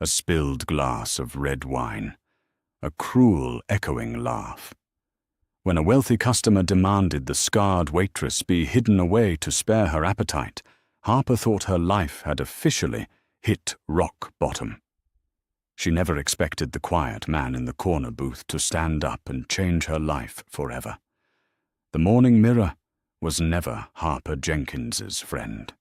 a spilled glass of red wine, a cruel, echoing laugh. When a wealthy customer demanded the scarred waitress be hidden away to spare her appetite, Harper thought her life had officially hit rock bottom. She never expected the quiet man in the corner booth to stand up and change her life forever. The morning mirror was never Harper Jenkins's friend.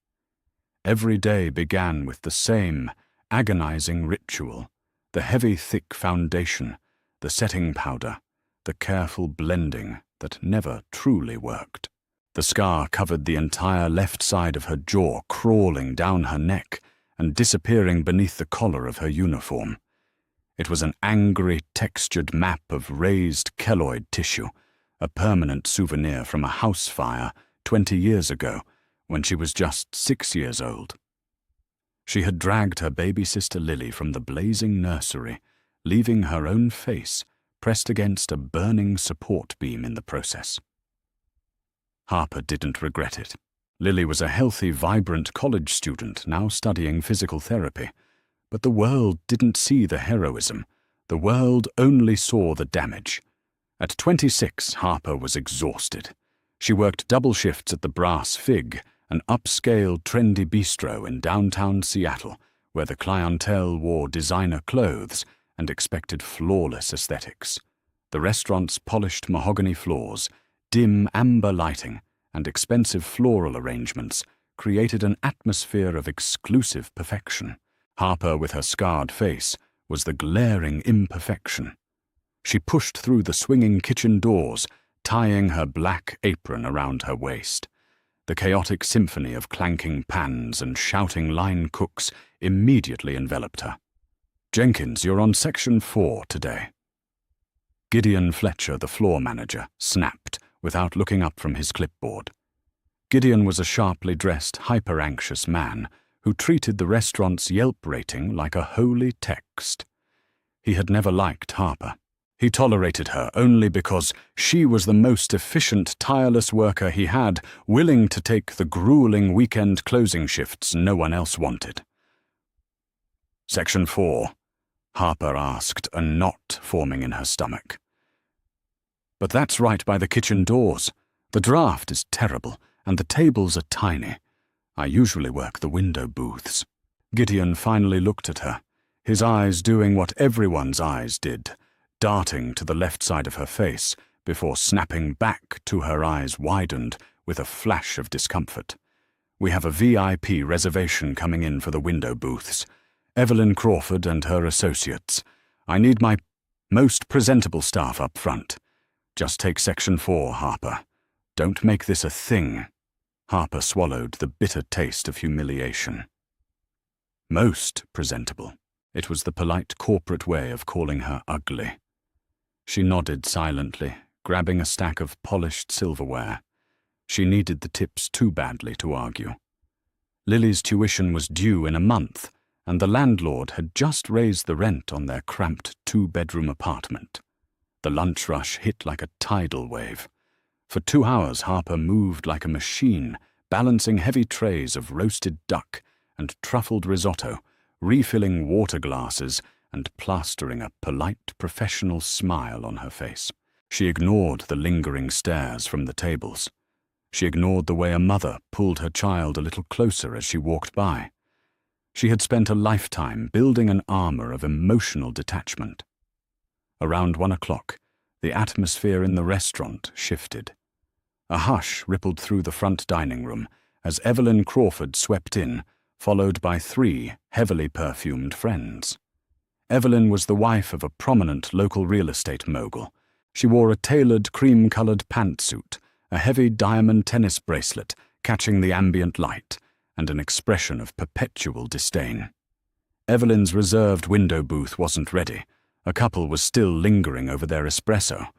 Every day began with the same agonizing ritual, the heavy, thick foundation, the setting powder, the careful blending that never truly worked. The scar covered the entire left side of her jaw, crawling down her neck and disappearing beneath the collar of her uniform. It was an angry, textured map of raised keloid tissue, a permanent souvenir from a house fire 20 years ago, when she was just 6 years old. She had dragged her baby sister Lily from the blazing nursery, leaving her own face pressed against a burning support beam in the process. Harper didn't regret it. Lily was a healthy, vibrant college student now studying physical therapy. But the world didn't see the heroism. The world only saw the damage. At 26, Harper was exhausted. She worked double shifts at the Brass Fig, an upscale, trendy bistro in downtown Seattle, where the clientele wore designer clothes and expected flawless aesthetics. The restaurant's polished mahogany floors, dim amber lighting, and expensive floral arrangements created an atmosphere of exclusive perfection. Harper, with her scarred face, was the glaring imperfection. She pushed through the swinging kitchen doors, tying her black apron around her waist. The chaotic symphony of clanking pans and shouting line cooks immediately enveloped her. "Jenkins, you're on Section 4 today." Gideon Fletcher, the floor manager, snapped without looking up from his clipboard. Gideon was a sharply dressed, hyper-anxious man who treated the restaurant's Yelp rating like a holy text. He had never liked Harper. He tolerated her only because she was the most efficient, tireless worker he had, willing to take the grueling weekend closing shifts no one else wanted. "Section 4, Harper asked, a knot forming in her stomach. "But that's right by the kitchen doors. The draft is terrible, and the tables are tiny. I usually work the window booths." Gideon finally looked at her, his eyes doing what everyone's eyes did, darting to the left side of her face before snapping back to her eyes widened with a flash of discomfort. "We have a VIP reservation coming in for the window booths. Evelyn Crawford and her associates. I need my most presentable staff up front. Just take Section 4, Harper. Don't make this a thing." Harper swallowed the bitter taste of humiliation. Most presentable. It was the polite corporate way of calling her ugly. She nodded silently, grabbing a stack of polished silverware. She needed the tips too badly to argue. Lily's tuition was due in a month, and the landlord had just raised the rent on their cramped 2-bedroom apartment. The lunch rush hit like a tidal wave. For 2 hours, Harper moved like a machine, balancing heavy trays of roasted duck and truffled risotto, refilling water glasses and plastering a polite, professional smile on her face. She ignored the lingering stares from the tables. She ignored the way a mother pulled her child a little closer as she walked by. She had spent a lifetime building an armor of emotional detachment. Around 1 o'clock, the atmosphere in the restaurant shifted. A hush rippled through the front dining room as Evelyn Crawford swept in, followed by 3 heavily perfumed friends. Evelyn was the wife of a prominent local real estate mogul. She wore a tailored cream-colored pantsuit, a heavy diamond tennis bracelet catching the ambient light, and an expression of perpetual disdain. Evelyn's reserved window booth wasn't ready. A couple was still lingering over their espresso.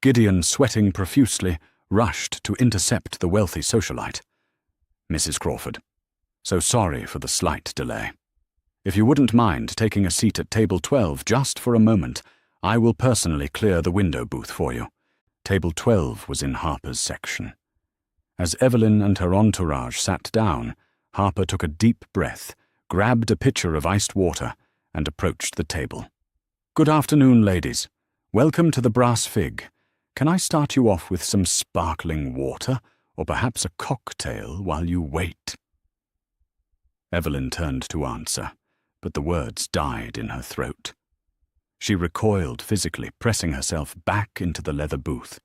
Gideon, sweating profusely, rushed to intercept the wealthy socialite. "Mrs. Crawford, so sorry for the slight delay. If you wouldn't mind taking a seat at table 12 just for a moment, I will personally clear the window booth for you." Table 12 was in Harper's section. As Evelyn and her entourage sat down, Harper took a deep breath, grabbed a pitcher of iced water, and approached the table. "Good afternoon, ladies. Welcome to the Brass Fig. Can I start you off with some sparkling water, or perhaps a cocktail while you wait?" Evelyn turned to answer, but the words died in her throat. She recoiled physically, pressing herself back into the leather booth.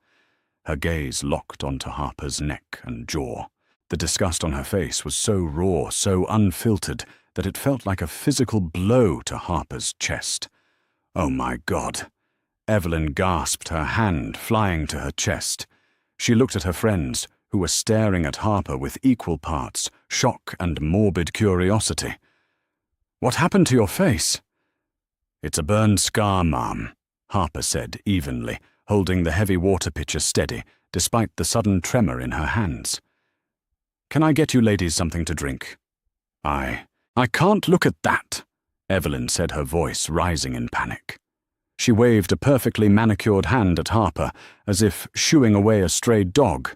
Her gaze locked onto Harper's neck and jaw. The disgust on her face was so raw, so unfiltered, that it felt like a physical blow to Harper's chest. Oh my God! Evelyn gasped, her hand flying to her chest. She looked at her friends, who were staring at Harper with equal parts shock and morbid curiosity. "What happened to your face?" "It's a burned scar, ma'am," Harper said evenly, holding the heavy water pitcher steady, despite the sudden tremor in her hands. "Can I get you ladies something to drink?" I can't look at that," Evelyn said, her voice rising in panic. She waved a perfectly manicured hand at Harper, as if shooing away a stray dog.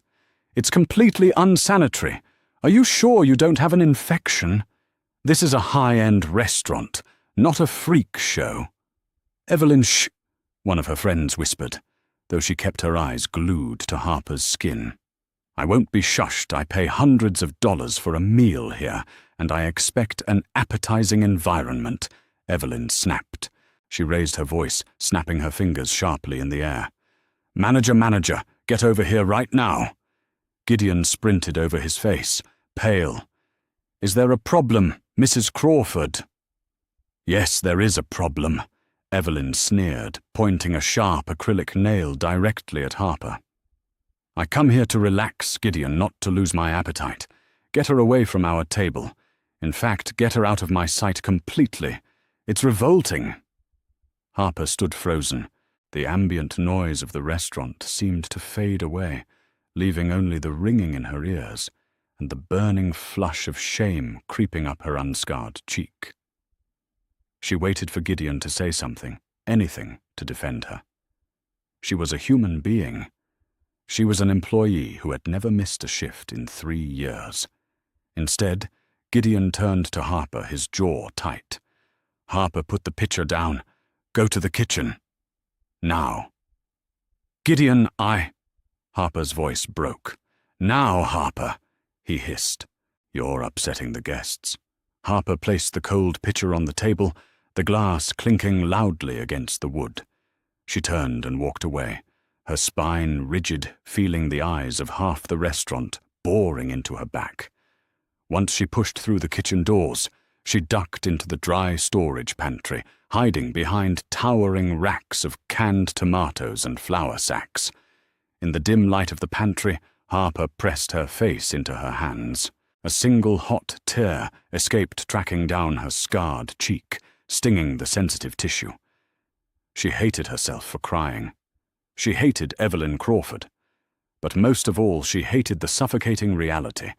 "It's completely unsanitary. Are you sure you don't have an infection? This is a high-end restaurant, not a freak show." "Evelyn, shh," one of her friends whispered, though she kept her eyes glued to Harper's skin. "I won't be shushed. I pay hundreds of dollars for a meal here, and I expect an appetizing environment," Evelyn snapped. She raised her voice, snapping her fingers sharply in the air. Manager, get over here right now." Gideon sprinted over his face, pale. "Is there a problem, Mrs. Crawford?" "Yes, there is a problem," Evelyn sneered, pointing a sharp acrylic nail directly at Harper. "I come here to relax, Gideon, not to lose my appetite. Get her away from our table. In fact, get her out of my sight completely. It's revolting." Harper stood frozen. The ambient noise of the restaurant seemed to fade away, leaving only the ringing in her ears and the burning flush of shame creeping up her unscarred cheek. She waited for Gideon to say something, anything to defend her. She was a human being. She was an employee who had never missed a shift in 3 years. Instead, Gideon turned to Harper, his jaw tight. "Harper, put the pitcher down. Go to the kitchen. Now." "Gideon, Harper's voice broke. "Now, Harper," he hissed. "You're upsetting the guests." Harper placed the cold pitcher on the table, the glass clinking loudly against the wood. She turned and walked away, her spine rigid, feeling the eyes of half the restaurant boring into her back. Once she pushed through the kitchen doors, she ducked into the dry storage pantry, hiding behind towering racks of canned tomatoes and flour sacks. In the dim light of the pantry, Harper pressed her face into her hands. A single hot tear escaped, tracking down her scarred cheek, stinging the sensitive tissue. She hated herself for crying. She hated Evelyn Crawford. But most of all, she hated the suffocating reality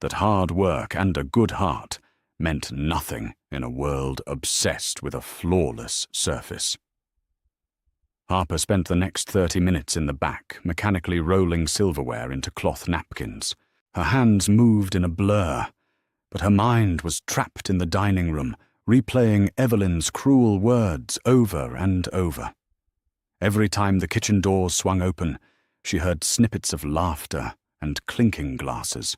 that hard work and a good heart meant nothing in a world obsessed with a flawless surface. Harper spent the next 30 minutes in the back, mechanically rolling silverware into cloth napkins. Her hands moved in a blur, but her mind was trapped in the dining room, replaying Evelyn's cruel words over and over. Every time the kitchen doors swung open, she heard snippets of laughter and clinking glasses.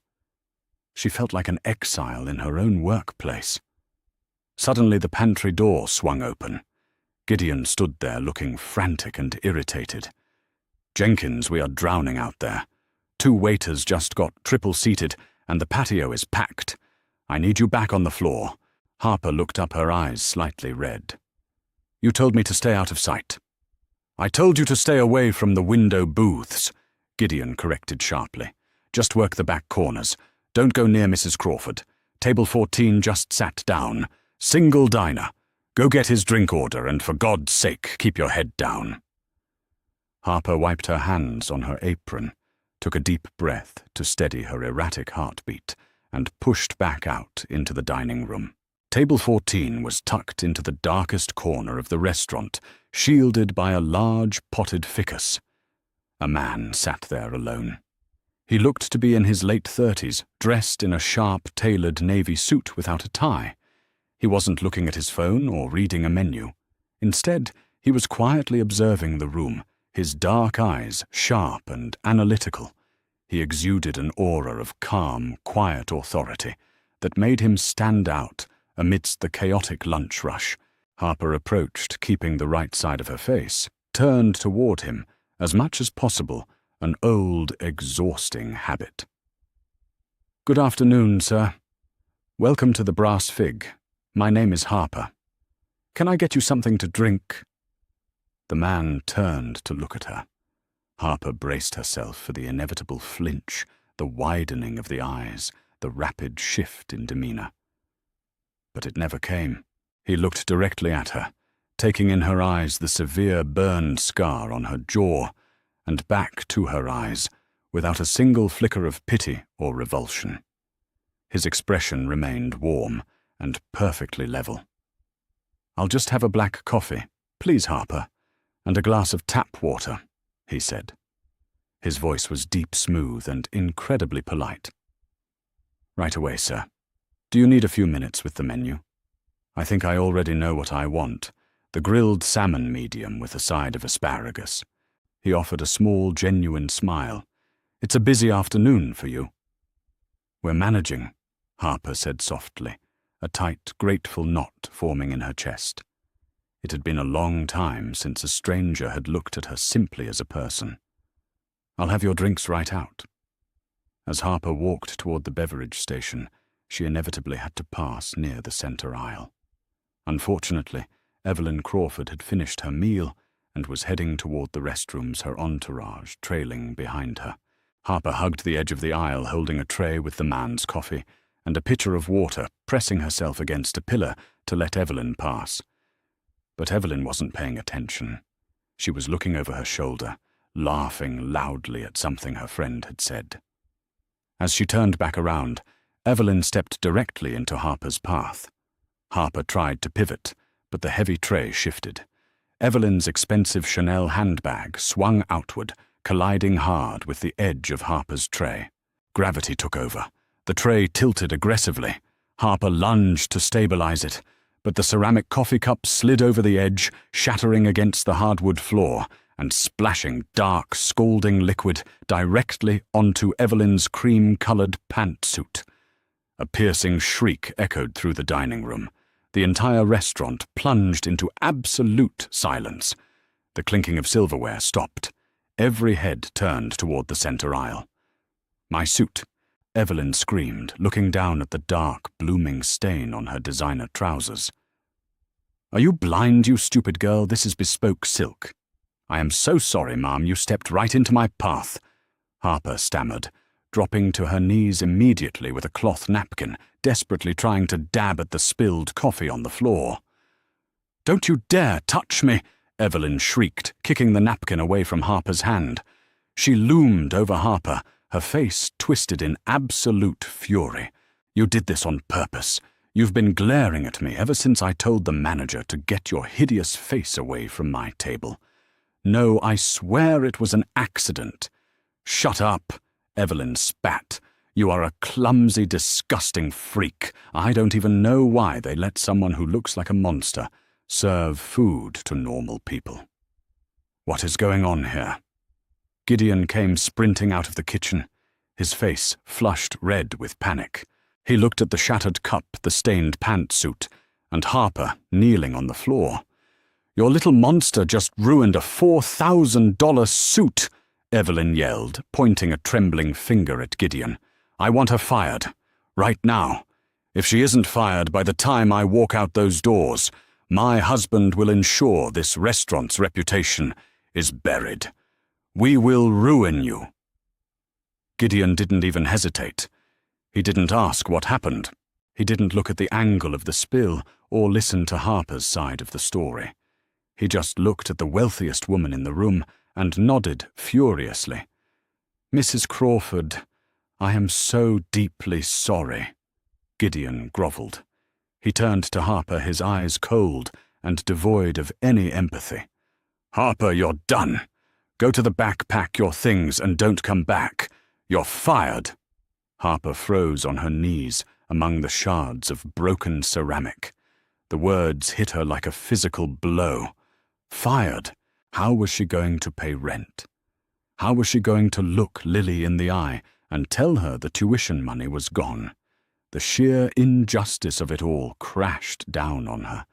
She felt like an exile in her own workplace. Suddenly the pantry door swung open. Gideon stood there looking frantic and irritated. "Jenkins, we are drowning out there. 2 waiters just got triple-seated, and the patio is packed. I need you back on the floor." Harper looked up, her eyes slightly red. "You told me to stay out of sight." "I told you to stay away from the window booths," Gideon corrected sharply. "Just work the back corners. Don't go near Mrs. Crawford. Table 14 just sat down. Single diner. Go get his drink order, and for God's sake, keep your head down." Harper wiped her hands on her apron, took a deep breath to steady her erratic heartbeat, and pushed back out into the dining room. Table 14 was tucked into the darkest corner of the restaurant, shielded by a large potted ficus. A man sat there alone. He looked to be in his late 30s, dressed in a sharp-tailored navy suit without a tie. He wasn't looking at his phone or reading a menu. Instead, he was quietly observing the room, his dark eyes sharp and analytical. He exuded an aura of calm, quiet authority that made him stand out amidst the chaotic lunch rush. Harper approached, keeping the right side of her face, turned toward him, as much as possible, an old, exhausting habit. "Good afternoon, sir. Welcome to the Brass Fig. My name is Harper. Can I get you something to drink?" The man turned to look at her. Harper braced herself for the inevitable flinch, the widening of the eyes, the rapid shift in demeanor. But it never came. He looked directly at her, taking in her eyes the severe burned scar on her jaw, and back to her eyes, without a single flicker of pity or revulsion. His expression remained warm and perfectly level. "I'll just have a black coffee, please, Harper, and a glass of tap water," he said. His voice was deep, smooth, and incredibly polite. "Right away, sir. Do you need a few minutes with the menu? I think I already know what I want, the grilled salmon medium with a side of asparagus." He offered a small, genuine smile. "It's a busy afternoon for you." "We're managing," Harper said softly, a tight, grateful knot forming in her chest. It had been a long time since a stranger had looked at her simply as a person. "I'll have your drinks right out." As Harper walked toward the beverage station, she inevitably had to pass near the center aisle. Unfortunately, Evelyn Crawford had finished her meal and was heading toward the restrooms, her entourage trailing behind her. Harper hugged the edge of the aisle, holding a tray with the man's coffee and a pitcher of water, pressing herself against a pillar to let Evelyn pass. But Evelyn wasn't paying attention. She was looking over her shoulder, laughing loudly at something her friend had said. As she turned back around, Evelyn stepped directly into Harper's path. Harper tried to pivot, but the heavy tray shifted. Evelyn's expensive Chanel handbag swung outward, colliding hard with the edge of Harper's tray. Gravity took over. The tray tilted aggressively. Harper lunged to stabilize it, but the ceramic coffee cup slid over the edge, shattering against the hardwood floor and splashing dark, scalding liquid directly onto Evelyn's cream-colored pantsuit. A piercing shriek echoed through the dining room. The entire restaurant plunged into absolute silence. The clinking of silverware stopped. Every head turned toward the center aisle. "My suit," Evelyn screamed, looking down at the dark, blooming stain on her designer trousers. "Are you blind, you stupid girl? This is bespoke silk." "I am so sorry, ma'am, you stepped right into my path," Harper stammered, dropping to her knees immediately with a cloth napkin, desperately trying to dab at the spilled coffee on the floor. "Don't you dare touch me!" Evelyn shrieked, kicking the napkin away from Harper's hand. She loomed over Harper, her face twisted in absolute fury. "You did this on purpose. You've been glaring at me ever since I told the manager to get your hideous face away from my table. No, I swear it was an accident." "Shut up," Evelyn spat. "You are a clumsy, disgusting freak. I don't even know why they let someone who looks like a monster serve food to normal people." "What is going on here?" Gideon came sprinting out of the kitchen, his face flushed red with panic. He looked at the shattered cup, the stained pantsuit, and Harper kneeling on the floor. "Your little monster just ruined a $4,000 suit," Evelyn yelled, pointing a trembling finger at Gideon. "I want her fired. Right now. If she isn't fired by the time I walk out those doors, my husband will ensure this restaurant's reputation is buried. We will ruin you." Gideon didn't even hesitate. He didn't ask what happened. He didn't look at the angle of the spill or listen to Harper's side of the story. He just looked at the wealthiest woman in the room and nodded furiously. "Mrs. Crawford, I am so deeply sorry," Gideon groveled. He turned to Harper, his eyes cold and devoid of any empathy. "Harper, you're done. Go to the back, pack your things, and don't come back. You're fired." Harper froze on her knees among the shards of broken ceramic. The words hit her like a physical blow. Fired. How was she going to pay rent? How was she going to look Lily in the eye and tell her the tuition money was gone? The sheer injustice of it all crashed down on her.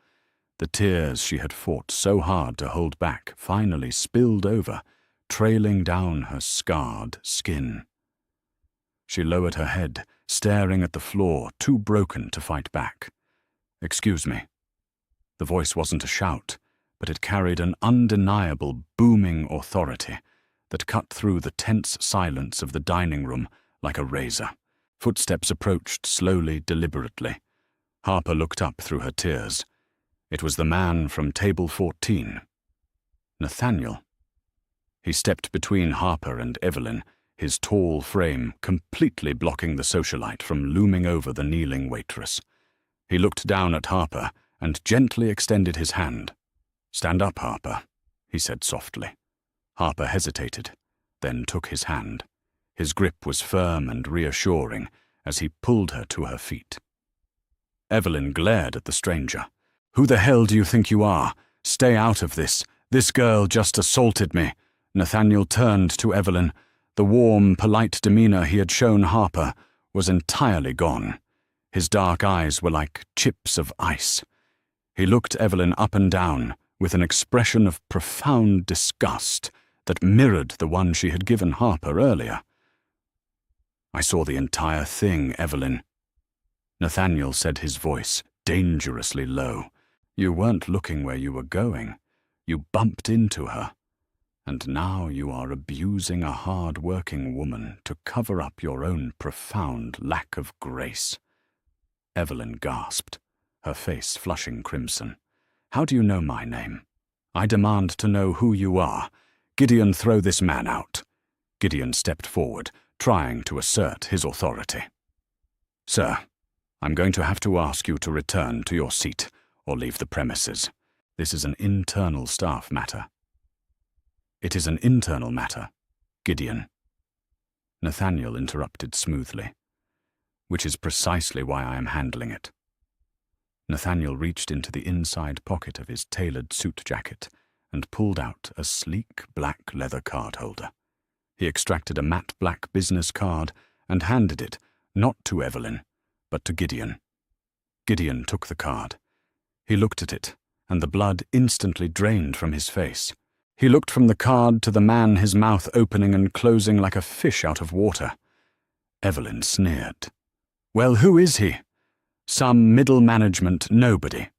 The tears she had fought so hard to hold back finally spilled over, trailing down her scarred skin. She lowered her head, staring at the floor, too broken to fight back. "Excuse me." The voice wasn't a shout, but it carried an undeniable, booming authority that cut through the tense silence of the dining room like a razor. Footsteps approached slowly, deliberately. Harper looked up through her tears. It was the man from table 14. Nathaniel. He stepped between Harper and Evelyn, his tall frame completely blocking the socialite from looming over the kneeling waitress. He looked down at Harper and gently extended his hand. "Stand up, Harper," he said softly. Harper hesitated, then took his hand. His grip was firm and reassuring as he pulled her to her feet. Evelyn glared at the stranger. "Who the hell do you think you are? Stay out of this. This girl just assaulted me." Nathaniel turned to Evelyn. The warm, polite demeanor he had shown Harper was entirely gone. His dark eyes were like chips of ice. He looked Evelyn up and down with an expression of profound disgust that mirrored the one she had given Harper earlier. "I saw the entire thing, Evelyn." Nathaniel said, his voice dangerously low. "You weren't looking where you were going. You bumped into her. And now you are abusing a hard-working woman to cover up your own profound lack of grace." Evelyn gasped, her face flushing crimson. "How do you know my name? I demand to know who you are. Gideon, throw this man out." Gideon stepped forward, trying to assert his authority. "Sir, I'm going to have to ask you to return to your seat or leave the premises. This is an internal staff matter." "It is an internal matter, Gideon." Nathaniel interrupted smoothly. "Which is precisely why I am handling it." Nathaniel reached into the inside pocket of his tailored suit jacket and pulled out a sleek black leather card holder. He extracted a matte black business card and handed it, not to Evelyn, but to Gideon. Gideon took the card. He looked at it, and the blood instantly drained from his face. He looked from the card to the man, his mouth opening and closing like a fish out of water. Evelyn sneered. "Well, who is he? Some middle management nobody."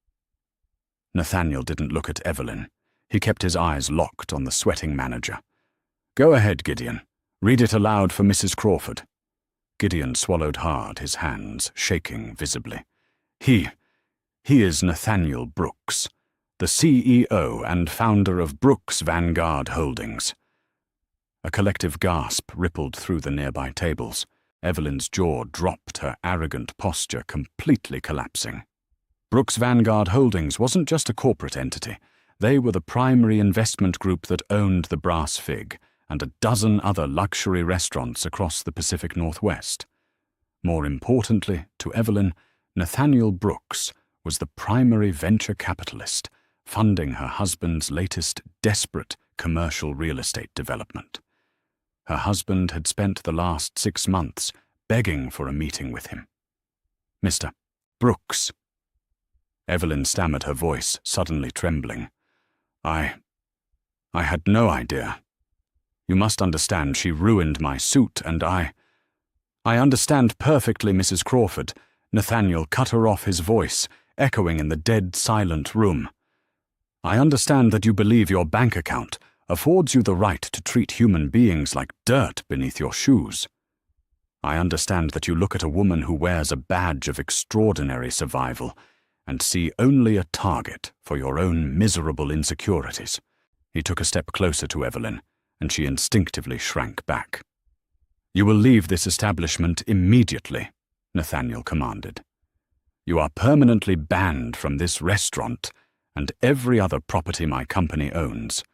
Nathaniel didn't look at Evelyn. He kept his eyes locked on the sweating manager. "Go ahead, Gideon. Read it aloud for Mrs. Crawford." Gideon swallowed hard, his hands shaking visibly. He is Nathaniel Brooks, the CEO and founder of Brooks Vanguard Holdings." A collective gasp rippled through the nearby tables. Evelyn's jaw dropped, her arrogant posture completely collapsing. Brooks Vanguard Holdings wasn't just a corporate entity. They were the primary investment group that owned the Brass Fig and a dozen other luxury restaurants across the Pacific Northwest. More importantly, to Evelyn, Nathaniel Brooks was the primary venture capitalist funding her husband's latest desperate commercial real estate development. Her husband had spent the last 6 months begging for a meeting with him. "Mr. Brooks." Evelyn stammered, her voice suddenly trembling. I had no idea. You must understand she ruined my suit, and I understand perfectly, Mrs. Crawford." Nathaniel cut her off, his voice echoing in the dead, silent room. "I understand that you believe your bank account affords you the right to treat human beings like dirt beneath your shoes. I understand that you look at a woman who wears a badge of extraordinary survival and see only a target for your own miserable insecurities." He took a step closer to Evelyn, and she instinctively shrank back. "You will leave this establishment immediately," Nathaniel commanded. "You are permanently banned from this restaurant and every other property my company owns.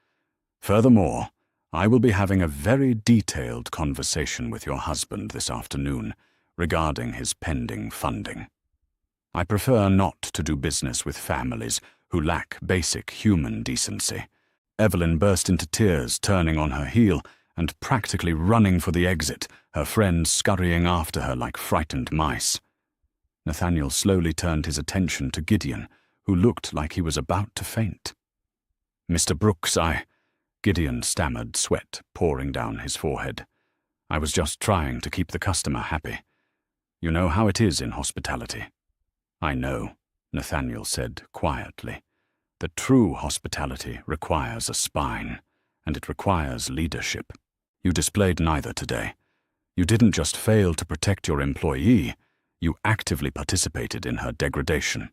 Furthermore, I will be having a very detailed conversation with your husband this afternoon regarding his pending funding." I prefer not to do business with families who lack basic human decency. Evelyn burst into tears, turning on her heel and practically running for the exit, her friends scurrying after her like frightened mice. Nathaniel slowly turned his attention to Gideon, who looked like he was about to faint. "Mr. Brooks, Gideon stammered, sweat pouring down his forehead. "I was just trying to keep the customer happy. You know how it is in hospitality." "I know," Nathaniel said quietly. "The true hospitality requires a spine, and it requires leadership. You displayed neither today. You didn't just fail to protect your employee, you actively participated in her degradation."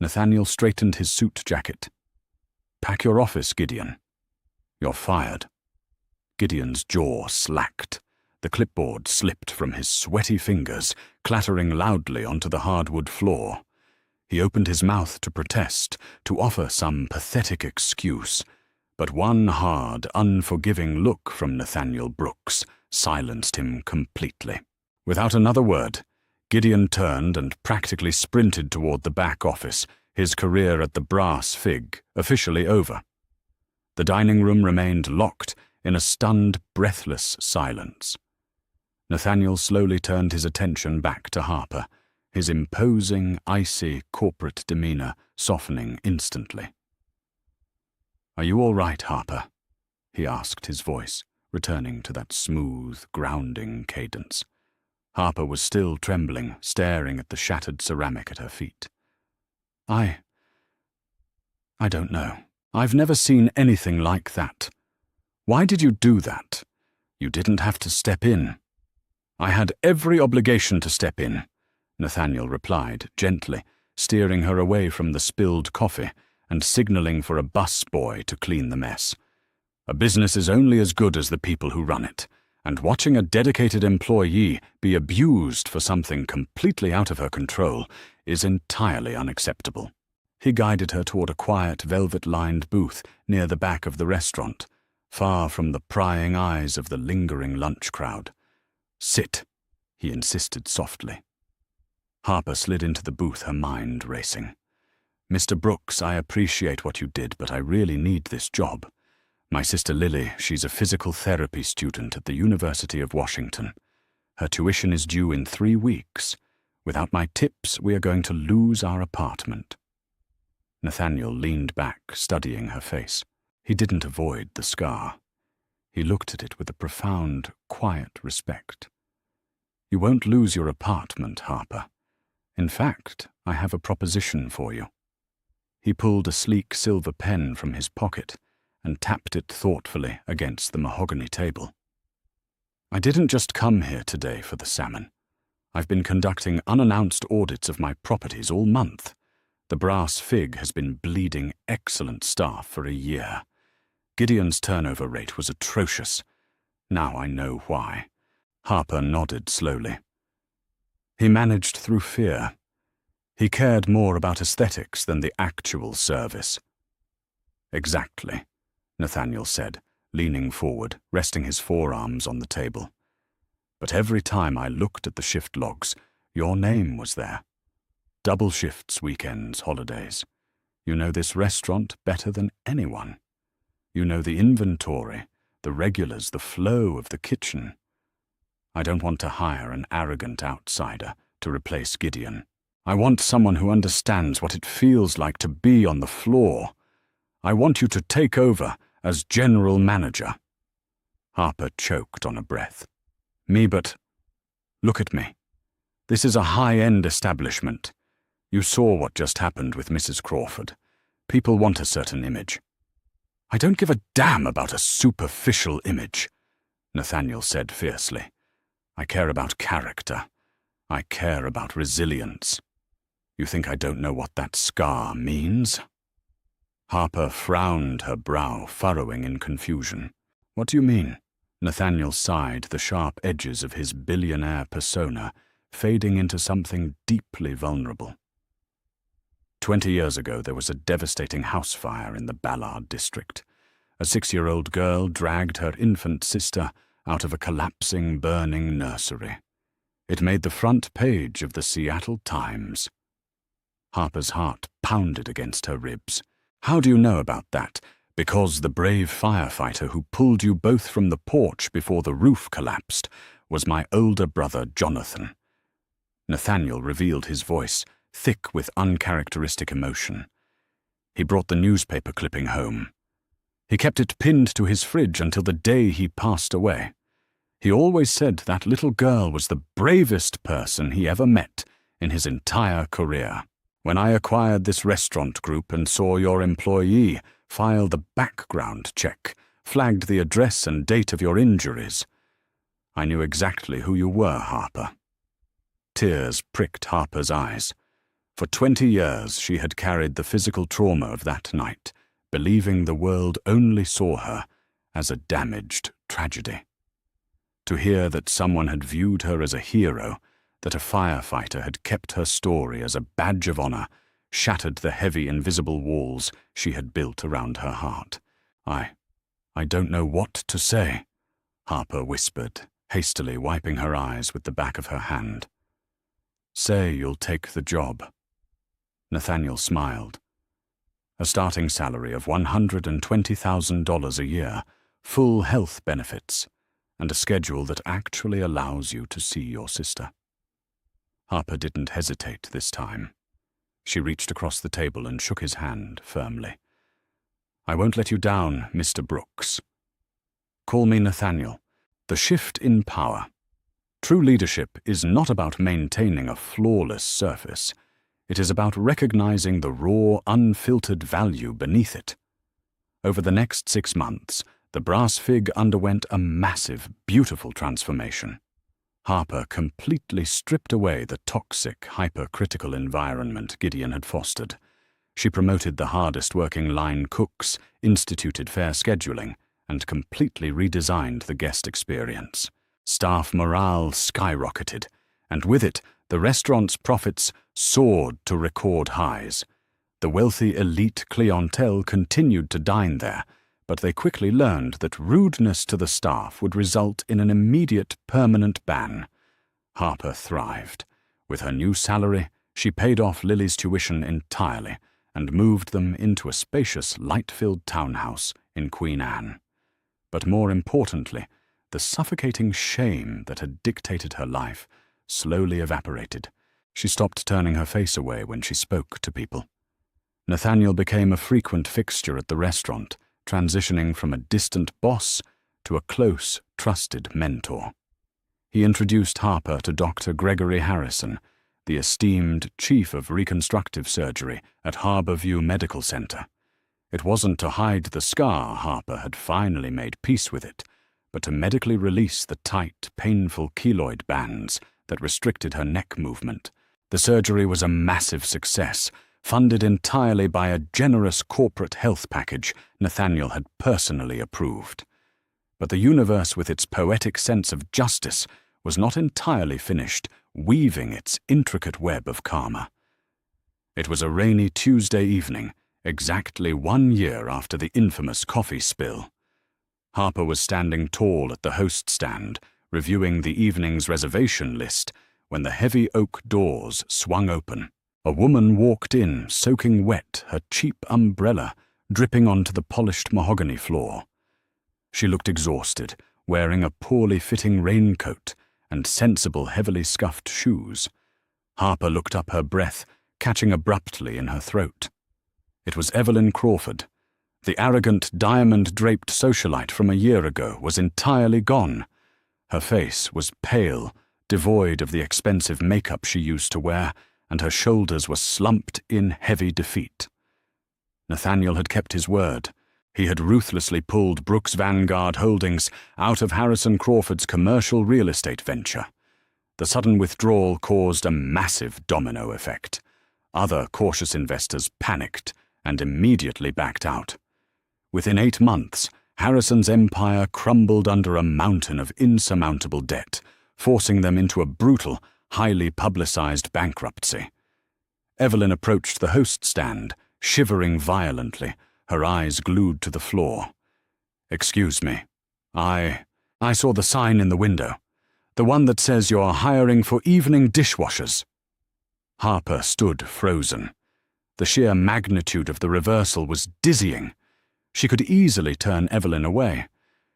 Nathaniel straightened his suit jacket. "Pack your office, Gideon. You're fired." Gideon's jaw slacked. The clipboard slipped from his sweaty fingers, clattering loudly onto the hardwood floor. He opened his mouth to protest, to offer some pathetic excuse, but one hard, unforgiving look from Nathaniel Brooks silenced him completely. Without another word, Gideon turned and practically sprinted toward the back office, his career at the Brass Fig officially over. The dining room remained locked in a stunned, breathless silence. Nathaniel slowly turned his attention back to Harper, his imposing, icy corporate demeanor softening instantly. "Are you all right, Harper?" he asked, his voice returning to that smooth, grounding cadence. Harper was still trembling, staring at the shattered ceramic at her feet. I don't know. I've never seen anything like that. Why did you do that? You didn't have to step in." "I had every obligation to step in," Nathaniel replied gently, steering her away from the spilled coffee and signaling for a busboy to clean the mess. "A business is only as good as the people who run it, and watching a dedicated employee be abused for something completely out of her control is entirely unacceptable." He guided her toward a quiet, velvet-lined booth near the back of the restaurant, far from the prying eyes of the lingering lunch crowd. "Sit," he insisted softly. Harper slid into the booth, her mind racing. "Mr. Brooks, I appreciate what you did, but I really need this job. My sister Lily, she's a physical therapy student at the University of Washington. Her tuition is due in 3 weeks. Without my tips, we are going to lose our apartment." Nathaniel leaned back, studying her face. He didn't avoid the scar. He looked at it with a profound, quiet respect. "You won't lose your apartment, Harper. In fact, I have a proposition for you." He pulled a sleek silver pen from his pocket and tapped it thoughtfully against the mahogany table. "I didn't just come here today for the salmon. I've been conducting unannounced audits of my properties all month. The Brass Fig has been bleeding excellent staff for a year. Gideon's turnover rate was atrocious. Now I know why." Harper nodded slowly. "He managed through fear. He cared more about aesthetics than the actual service." "Exactly," Nathaniel said, leaning forward, resting his forearms on the table. "But every time I looked at the shift logs, your name was there. Double shifts, weekends, holidays. You know this restaurant better than anyone. You know the inventory, the regulars, the flow of the kitchen. I don't want to hire an arrogant outsider to replace Gideon. I want someone who understands what it feels like to be on the floor. I want you to take over as general manager." Harper choked on a breath. "Me, but look at me. This is a high-end establishment. You saw what just happened with Mrs. Crawford. People want a certain image." "I don't give a damn about a superficial image," Nathaniel said fiercely. "I care about character. I care about resilience. You think I don't know what that scar means?" Harper frowned, her brow furrowing in confusion. "What do you mean?" Nathaniel sighed, the sharp edges of his billionaire persona fading into something deeply vulnerable. 20 years ago, there was a devastating house fire in the Ballard district. A 6-year-old girl dragged her infant sister out of a collapsing, burning nursery. It made the front page of the Seattle Times. Harper's heart pounded against her ribs. How do you know about that? Because the brave firefighter who pulled you both from the porch before the roof collapsed was my older brother, Jonathan. Nathaniel revealed his voice, thick with uncharacteristic emotion. He brought the newspaper clipping home. He kept it pinned to his fridge until the day he passed away. He always said that little girl was the bravest person he ever met in his entire career. When I acquired this restaurant group and saw your employee file the background check, flagged the address and date of your injuries, I knew exactly who you were, Harper. Tears pricked Harper's eyes. For 20 years she had carried the physical trauma of that night, believing the world only saw her as a damaged tragedy. To hear that someone had viewed her as a hero, that a firefighter had kept her story as a badge of honor, shattered the heavy invisible walls she had built around her heart. I don't know what to say, Harper whispered, hastily wiping her eyes with the back of her hand. Say you'll take the job. Nathaniel smiled. A starting salary of $120,000 a year, full health benefits, and a schedule that actually allows you to see your sister. Harper didn't hesitate this time. She reached across the table and shook his hand firmly. I won't let you down, Mr. Brooks. Call me Nathaniel. The shift in power. True leadership is not about maintaining a flawless surface. It is about recognizing the raw, unfiltered value beneath it. Over the next 6 months, the brass fig underwent a massive, beautiful transformation. Harper completely stripped away the toxic, hypercritical environment Gideon had fostered. She promoted the hardest-working line cooks, instituted fair scheduling, and completely redesigned the guest experience. Staff morale skyrocketed, and with it, the restaurant's profits soared to record highs. The wealthy elite clientele continued to dine there, but they quickly learned that rudeness to the staff would result in an immediate permanent ban. Harper thrived. With her new salary, she paid off Lily's tuition entirely and moved them into a spacious, light-filled townhouse in Queen Anne. But more importantly, the suffocating shame that had dictated her life slowly evaporated. She stopped turning her face away when she spoke to people. Nathaniel became a frequent fixture at the restaurant, transitioning from a distant boss to a close, trusted mentor. He introduced Harper to Dr. Gregory Harrison, the esteemed chief of reconstructive surgery at Harborview Medical Center. It wasn't to hide the scar Harper had finally made peace with it, but to medically release the tight, painful keloid bands that restricted her neck movement. The surgery was a massive success, funded entirely by a generous corporate health package Nathaniel had personally approved. But the universe, with its poetic sense of justice, was not entirely finished weaving its intricate web of karma. It was a rainy Tuesday evening, exactly 1 year after the infamous coffee spill. Harper was standing tall at the host stand, reviewing the evening's reservation list, when the heavy oak doors swung open. A woman walked in, soaking wet, her cheap umbrella dripping onto the polished mahogany floor. She looked exhausted, wearing a poorly fitting raincoat and sensible, heavily scuffed shoes. Harper looked up, her breath catching abruptly in her throat. It was Evelyn Crawford. The arrogant, diamond-draped socialite from a year ago was entirely gone. Her face was pale, devoid of the expensive makeup she used to wear, and her shoulders were slumped in heavy defeat. Nathaniel had kept his word. He had ruthlessly pulled Brooks Vanguard Holdings out of Harrison Crawford's commercial real estate venture. The sudden withdrawal caused a massive domino effect. Other cautious investors panicked and immediately backed out. Within 8 months, Harrison's empire crumbled under a mountain of insurmountable debt, forcing them into a brutal, highly publicized bankruptcy. Evelyn approached the host stand, shivering violently, her eyes glued to the floor. "Excuse me. I saw the sign in the window. The one that says you're hiring for evening dishwashers." Harper stood frozen. The sheer magnitude of the reversal was dizzying. She could easily turn Evelyn away.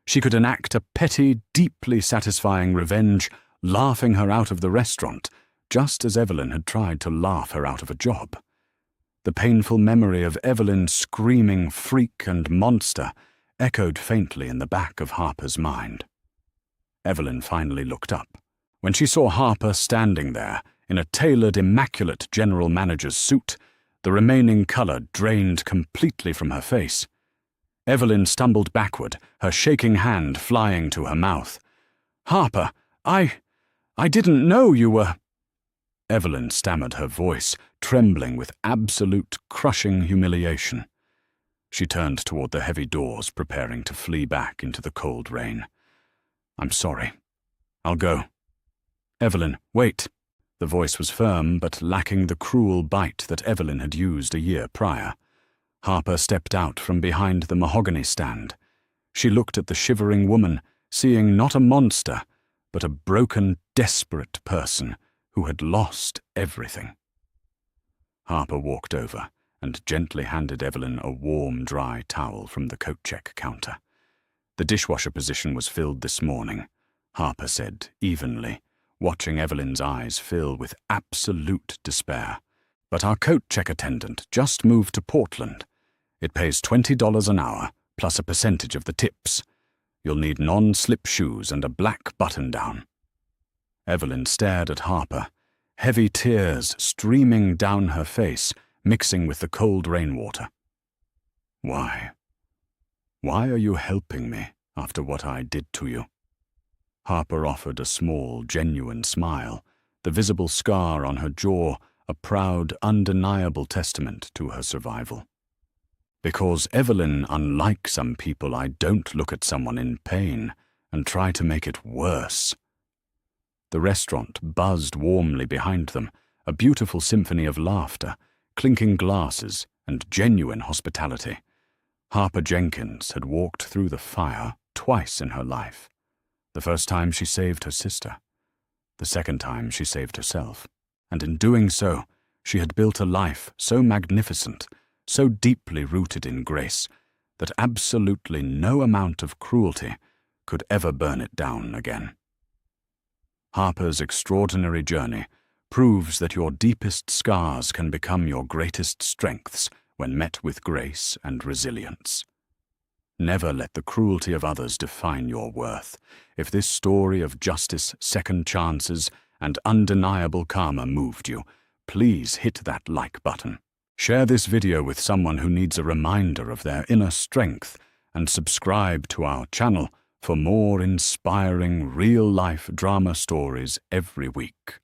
She could enact a petty, deeply satisfying revenge, laughing her out of the restaurant, just as Evelyn had tried to laugh her out of a job. The painful memory of Evelyn screaming freak and monster echoed faintly in the back of Harper's mind. Evelyn finally looked up. When she saw Harper standing there, in a tailored, immaculate general manager's suit, the remaining color drained completely from her face. Evelyn stumbled backward, her shaking hand flying to her mouth. "Harper, I didn't know you were—" Evelyn stammered, her voice trembling with absolute, crushing humiliation. She turned toward the heavy doors, preparing to flee back into the cold rain. "I'm sorry. I'll go." "Evelyn, wait." The voice was firm, but lacking the cruel bite that Evelyn had used a year prior. Harper stepped out from behind the mahogany stand. She looked at the shivering woman, seeing not a monster, but a broken, desperate person who had lost everything. Harper walked over and gently handed Evelyn a warm, dry towel from the coat check counter. "The dishwasher position was filled this morning," Harper said evenly, watching Evelyn's eyes fill with absolute despair. "But our coat check attendant just moved to Portland. It pays $20 an hour, plus a percentage of the tips. You'll need non-slip shoes and a black button-down." Evelyn stared at Harper, heavy tears streaming down her face, mixing with the cold rainwater. "Why? Why are you helping me after what I did to you?" Harper offered a small, genuine smile, the visible scar on her jaw a proud, undeniable testament to her survival. "Because, Evelyn, unlike some people, I don't look at someone in pain and try to make it worse." The restaurant buzzed warmly behind them, a beautiful symphony of laughter, clinking glasses, and genuine hospitality. Harper Jenkins had walked through the fire twice in her life. The first time she saved her sister. The second time she saved herself. And in doing so, she had built a life so magnificent, so deeply rooted in grace, that absolutely no amount of cruelty could ever burn it down again. Harper's extraordinary journey proves that your deepest scars can become your greatest strengths when met with grace and resilience. Never let the cruelty of others define your worth. If this story of justice, second chances, and undeniable karma moved you, please hit that like button. Share this video with someone who needs a reminder of their inner strength, and subscribe to our channel for more inspiring real-life drama stories every week.